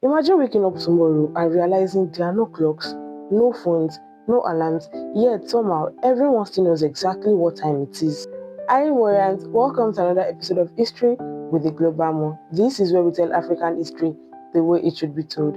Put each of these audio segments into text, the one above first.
Imagine waking up tomorrow and realizing there are no clocks, no phones, no alarms, yet somehow everyone still knows exactly what time it is. Hi Moriant, welcome to another episode of History with the Global Moon. This is where we tell African history the way it should be told.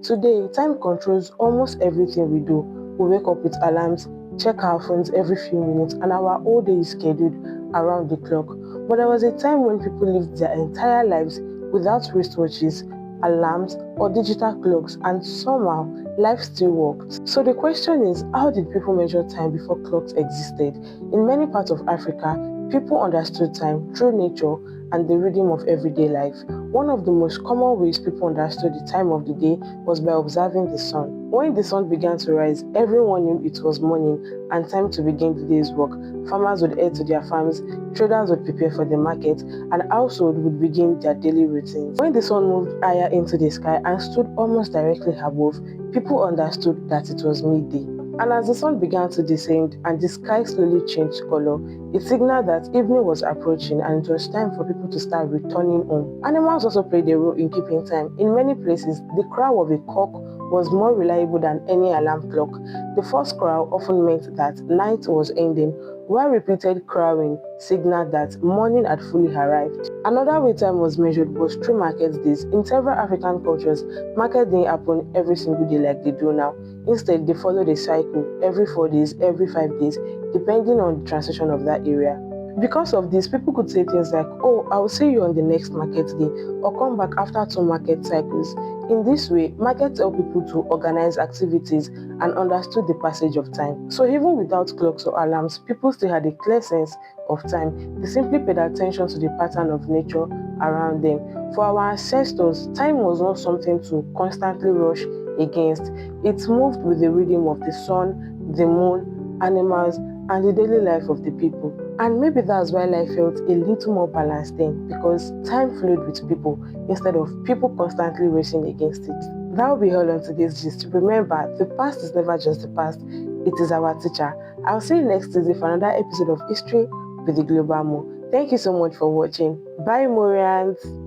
Today, time controls almost everything we do. We wake up with alarms, check our phones every few minutes, and our whole day is scheduled around the clock. But there was a time when people lived their entire lives without wristwatches, alarms, or digital clocks, and somehow life still worked. So the question is, how did people measure time before clocks existed? In many parts of Africa, people understood time through nature and the rhythm of everyday life. One of the most common ways people understood the time of the day was by observing the sun. When the sun began to rise, everyone knew it was morning and time to begin the day's work. Farmers would head to their farms, traders would prepare for the market, and households would begin their daily routines. When the sun moved higher into the sky and stood almost directly above, people understood that it was midday. And as the sun began to descend and the sky slowly changed color, it signaled that evening was approaching and it was time for people to start returning home. Animals also played a role in keeping time. In many places, the crow of a cock was more reliable than any alarm clock. The first crow often meant that night was ending, while repeated crowing signaled that morning had fully arrived. Another way time was measured was through market days. In several African cultures, market didn't happen every single day like they do now. Instead, they followed a cycle every 4 days, every 5 days, depending on the transition of that area. Because of this, people could say things like, oh, I'll see you on the next market day, or come back after 2 market cycles. In this way, markets help people to organize activities and understood the passage of time. So even without clocks or alarms, people still had a clear sense of time. They simply paid attention to the pattern of nature around them. For our ancestors, time was not something to constantly rush against. It moved with the rhythm of the sun, the moon, animals, and the daily life of the people. And maybe that's why life felt a little more balanced then, because time flowed with people instead of people constantly racing against it. That will be all on today's gist. Remember, the past is never just the past, it is our teacher. I'll see you next Tuesday for another episode of History with the Global Mo. Thank you so much for watching. Bye, Morians.